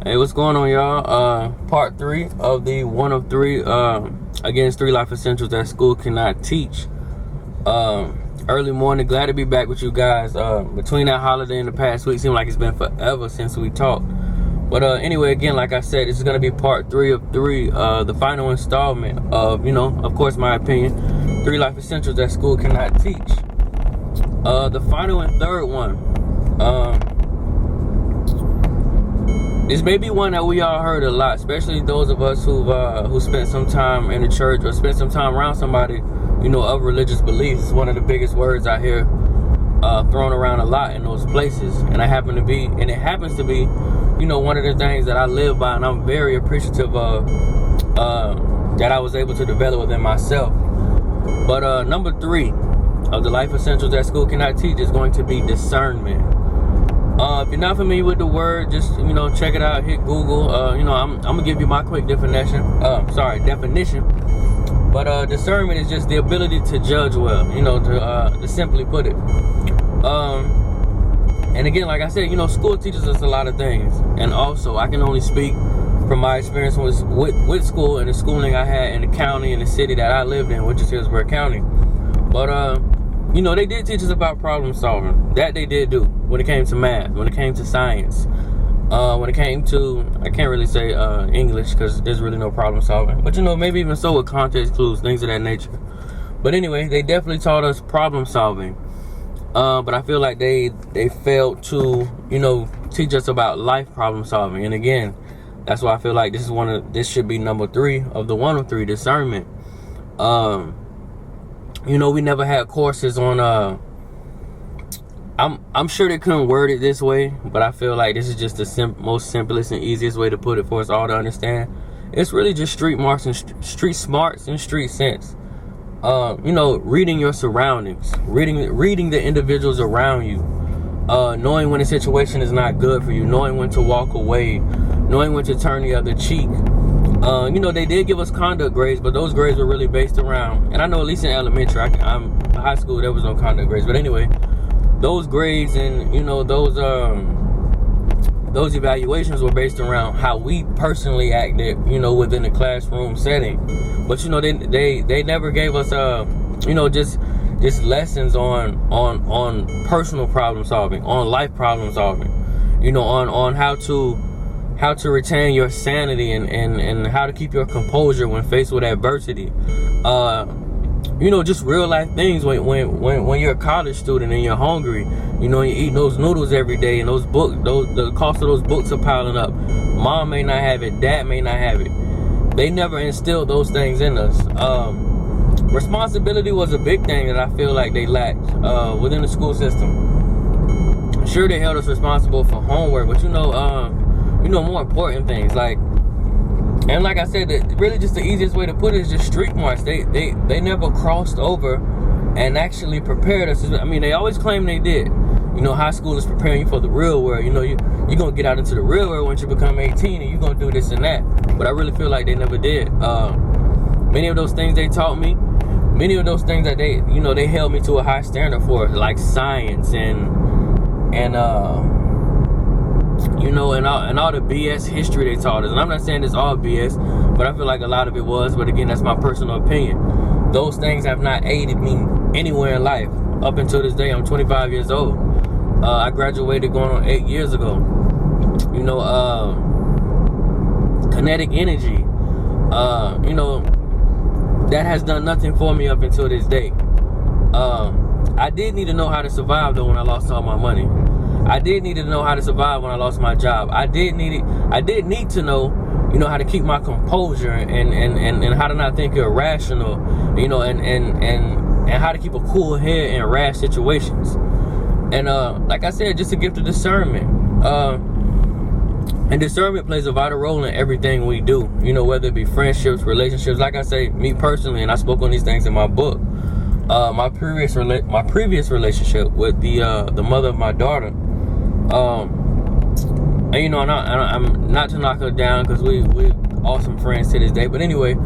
Hey, what's going on, y'all? Part 3 of the 1 of 3 against 3 life essentials that school cannot teach. Early morning, glad to be back with you guys. Between that holiday and the past week, seemed like it's been forever since we talked. But anyway, again, like I said, this is going to be part 3 of 3, the final installment of, of course, my opinion, 3 life essentials that school cannot teach. The final and third one, this may be one that we all heard a lot, especially those of us who spent some time in the church or spent some time around somebody, of religious beliefs. It's one of the biggest words I hear thrown around a lot in those places, and it happens to be, one of the things that I live by, and I'm very appreciative of that I was able to develop within myself. But number 3 of the life essentials that school cannot teach is going to be discernment. If you're not familiar with the word, just check it out. Hit Google. I'm gonna give you my quick definition. But discernment is just the ability to judge well. To simply put it. And again, like I said, school teaches us a lot of things, and also I can only speak from my experience with school and the schooling I had in the county and the city that I lived in, which is Hillsborough County. But they did teach us about problem solving. That they did do when it came to math, when it came to science, when it came to, I can't really say English because there's really no problem solving. But maybe even so with context clues, things of that nature. But anyway, they definitely taught us problem solving. But I feel like they failed to, teach us about life problem solving. And again, that's why I feel like this should be number 3 of the 1 of 3, discernment. We never had courses on I'm sure they couldn't word it this way, but I feel like this is just the most simplest and easiest way to put it for us all to understand. It's really just street smarts and street sense. Reading your surroundings, reading the individuals around you, knowing when a situation is not good for you, knowing when to walk away, knowing when to turn the other cheek. They did give us conduct grades, but those grades were really based around, and I know at least in elementary, I'm high school, there was no conduct grades, but anyway, those grades and those evaluations were based around how we personally acted, within the classroom setting. But they never gave us just lessons on personal problem solving, on life problem solving, on how to retain your sanity and how to keep your composure when faced with adversity. Just real life things when you're a college student and you're hungry, you're eating those noodles every day, and the cost of those books are piling up. Mom may not have it, dad may not have it. They never instilled those things in us. Responsibility was a big thing that I feel like they lacked within the school system. Sure, they held us responsible for homework, but more important things and like I said, really just the easiest way to put it is just street marks. They never crossed over and actually prepared us. I mean, they always claim they did. High school is preparing you for the real world. You're going to get out into the real world once you become 18 and you're going to do this and that. But I really feel like they never did. Many of those things they taught me, many of those things that they held me to a high standard for, like science and all the BS history they taught us. And I'm not saying it's all BS, but I feel like a lot of it was. But again, that's my personal opinion. Those things have not aided me anywhere in life. Up until this day, I'm 25 years old. I graduated going on 8 years ago. Kinetic energy. That has done nothing for me up until this day. I did need to know how to survive though when I lost all my money. I did need to know how to survive when I lost my job. I did need to know, how to keep my composure and how to not think irrational, and how to keep a cool head in rash situations. And like I said, just a gift of discernment. And discernment plays a vital role in everything we do, whether it be friendships, relationships. Like I say, me personally, and I spoke on these things in my book, my previous relationship with the mother of my daughter. And I'm not to knock her down because we awesome friends to this day. But anyway,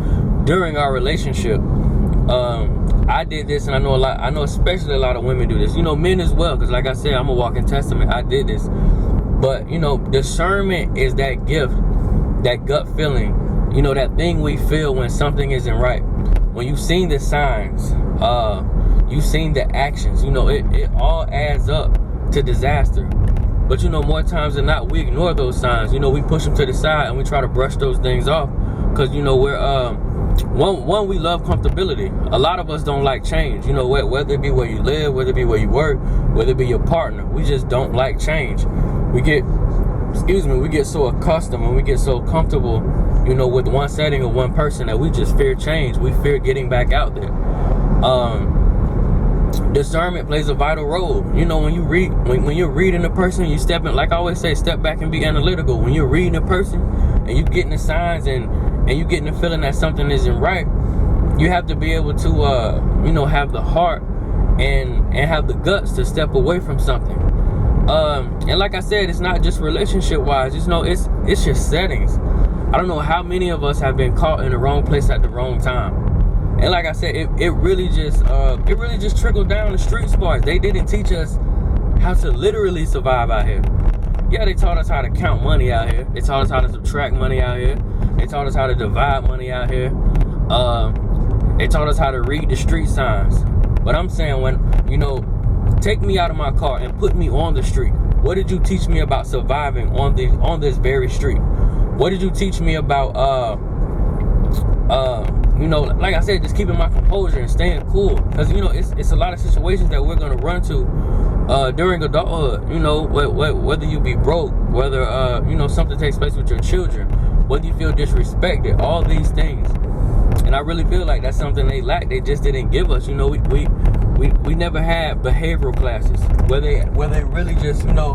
during our relationship, I did this, and I know especially a lot of women do this. Men as well, because like I said, I'm a walking testament. I did this. But, you know, discernment is that gift, that gut feeling, you know, that thing we feel when something isn't right. When you've seen the signs, you've seen the actions, you know, it all adds up to disaster. But, you know, more times than not, we ignore those signs. You know, we push them to the side and we try to brush those things off. Because, you know, we're, one, we love comfortability. A lot of us don't like change. You know, whether it be where you live, whether it be where you work, whether it be your partner. We just don't like change. We get so accustomed and we get so comfortable, you know, with one setting or one person that we just fear change. We fear getting back out there. Discernment plays a vital role. You know, when you're reading a person, you like I always say, step back and be analytical. When you're reading a person and you're getting the signs and you're getting the feeling that something isn't right, you have to be able to, you know, have the heart and have the guts to step away from something. And like I said, it's not just relationship wise, you know, it's your settings. I don't know how many of us have been caught in the wrong place at the wrong time. And like I said, it really just trickled down the street smarts. They didn't teach us how to literally survive out here. Yeah, they taught us how to count money out here. They taught us how to subtract money out here. They taught us how to divide money out here. They taught us how to read the street signs. But I'm saying, when, you know, take me out of my car and put me on the street. What did you teach me about surviving on this very street? What did you teach me about, you know, like I said, just keeping my composure and staying cool? Because, you know, it's a lot of situations that we're going to run to during adulthood. You know, whether you be broke, whether, you know, something takes place with your children, whether you feel disrespected, all these things. And I really feel like that's something they lack. They just didn't give us. You know, we never had behavioral classes where they really just, you know,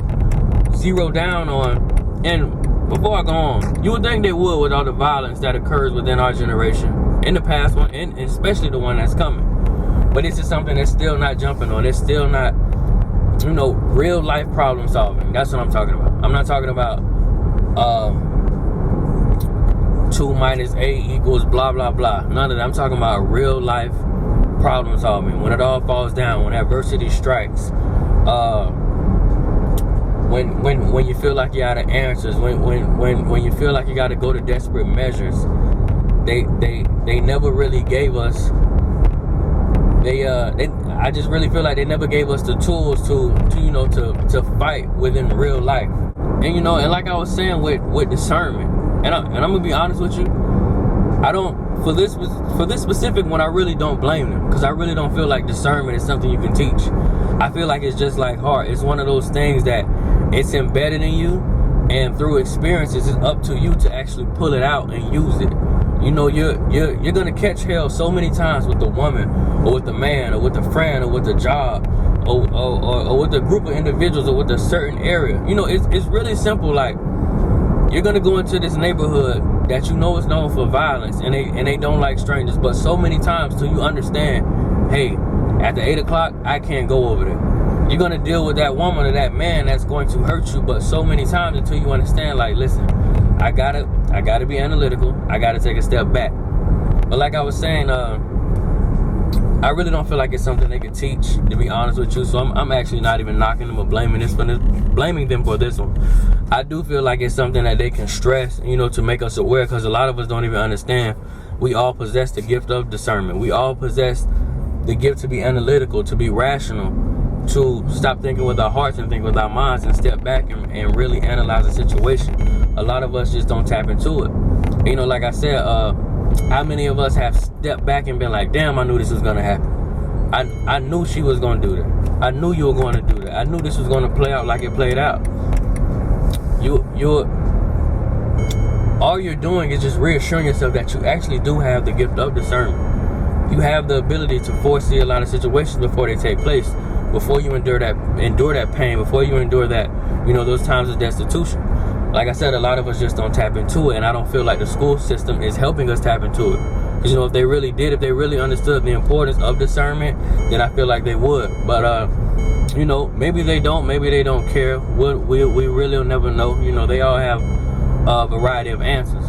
zero down on. And before I go on, you would think they would with all the violence that occurs within our generation, in the past one, and especially the one that's coming. But this is something that's still not jumping on. It's still not, you know, real life problem solving. That's what I'm talking about. I'm not talking about 2 minus 8 equals blah blah blah. None of that. I'm talking about real life problem solving. When it all falls down, when adversity strikes, when you feel like you're out of answers, when you feel like you got to go to desperate measures, they never really gave us. I just really feel like they never gave us the tools to fight within real life. And, you know, and like I was saying with discernment, and I'm gonna be honest with you, I don't, for this specific one, I really don't blame them, because I really don't feel like discernment is something you can teach. I feel like it's just like heart. It's one of those things that it's embedded in you, and through experiences, it's up to you to actually pull it out and use it. You know, you're gonna catch hell so many times with the woman, or with the man, or with the friend, or with the job, or with a group of individuals, or with a certain area. You know, it's really simple. Like, you're gonna go into this neighborhood that you know is known for violence, and they don't like strangers. But so many times till you understand, hey, after 8 o'clock, I can't go over there. You're gonna deal with that woman or that man that's going to hurt you, but so many times until you understand, like, listen, I gotta be analytical. I gotta take a step back. But like I was saying, I really don't feel like it's something they could teach, to be honest with you. So I'm actually not even knocking them or blaming them for this one. I do feel like it's something that they can stress, you know, to make us aware, because a lot of us don't even understand. We all possess the gift of discernment. We all possess the gift to be analytical, to be rational, to stop thinking with our hearts and think with our minds, and step back and really analyze the situation. A lot of us just don't tap into it. You know, like I said, how many of us have stepped back and been like, damn, I knew this was going to happen. I knew she was going to do that. I knew you were going to do that. I knew this was going to play out like it played out. All you're doing is just reassuring yourself that you actually do have the gift of discernment. You have the ability to foresee a lot of situations before they take place, before you endure that pain, before you endure that, you know, those times of destitution. Like I said, a lot of us just don't tap into it, and I don't feel like the school system is helping us tap into it. Because, you know, if they really did, if they really understood the importance of discernment, then I feel like they would. But, you know, maybe they don't care. We really will never know. You know, they all have a variety of answers.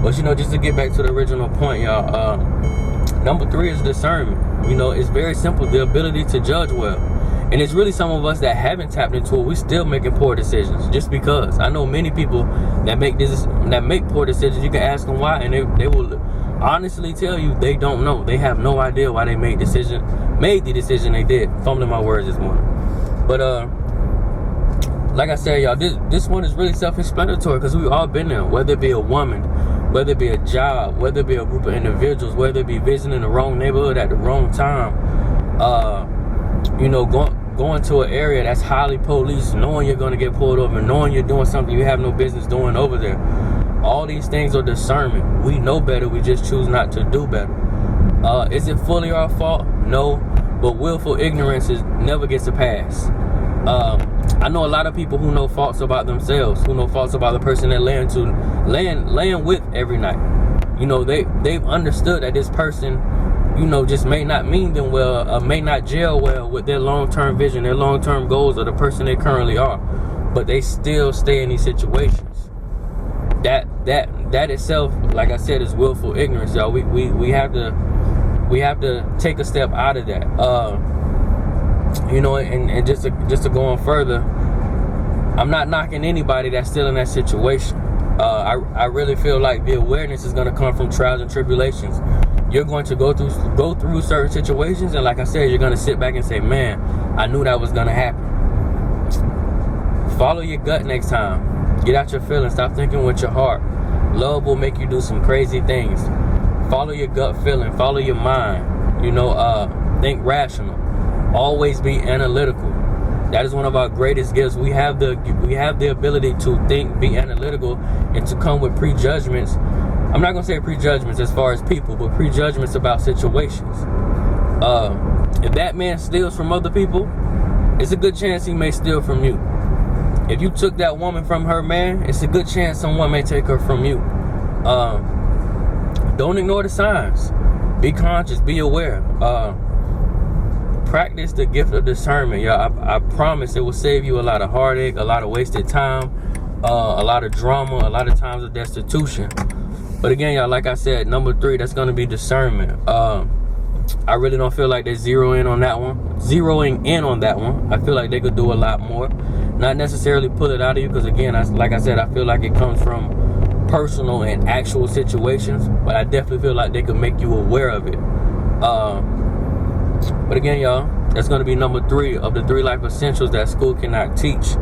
But, you know, just to get back to the original point, y'all, number 3 is discernment. You know, it's very simple, the ability to judge well. And it's really some of us that haven't tapped into it. We still making poor decisions just because. I know many people that make poor decisions. You can ask them why, and they will honestly tell you they don't know. They have no idea why they made the decision they did. Fumbling my words this morning. But like I said, y'all, this one is really self-explanatory because we've all been there. Whether it be a woman, whether it be a job, whether it be a group of individuals, whether it be visiting the wrong neighborhood at the wrong time, going to an area that's highly policed, knowing you're going to get pulled over, knowing you're doing something you have no business doing over there. All these things are discernment. We know better, we just choose not to do better. Is it fully our fault? No, but willful ignorance never gets a pass. I know a lot of people who know faults about themselves, who know faults about the person they're laying with every night. They've understood that this person, just may not mean them well, may not gel well with their long-term vision, their long-term goals, or the person they currently are, but they still stay in these situations. That itself, like I said, is willful ignorance, y'all. We have to take a step out of that. And just to go on further, I'm not knocking anybody that's still in that situation. I really feel like the awareness is going to come from trials and tribulations. You're going to go through certain situations, and like I said, you're going to sit back and say, man, I knew that was going to happen. Follow your gut next time. Get out your feelings. Stop thinking with your heart. Love will make you do some crazy things. Follow your gut feeling. Follow your mind. Think rational. Always be analytical. That is one of our greatest gifts. We have the ability to think, be analytical, and to come with prejudgments. I'm not going to say prejudgments as far as people, but prejudgments about situations. If that man steals from other people, it's a good chance he may steal from you. If you took that woman from her man, it's a good chance someone may take her from you. Don't ignore the signs. Be conscious, be aware. Practice the gift of discernment, y'all. I promise it will save you a lot of heartache, a lot of wasted time, a lot of drama, a lot of times of destitution. But again, y'all, like I said, number 3, that's going to be discernment. I really don't feel like they're zeroing in on that one. I feel like they could do a lot more. Not necessarily pull it out of you, because again, like I said, I feel like it comes from personal and actual situations, but I definitely feel like they could make you aware of it. But again, y'all, that's going to be number 3 of the 3 life essentials that school cannot teach.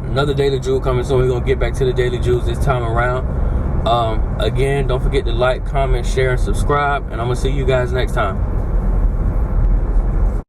Another Daily Jewel coming soon. We're going to get back to the Daily Jewels this time around. Again, don't forget to like, comment, share, and subscribe, and I'm going to see you guys next time.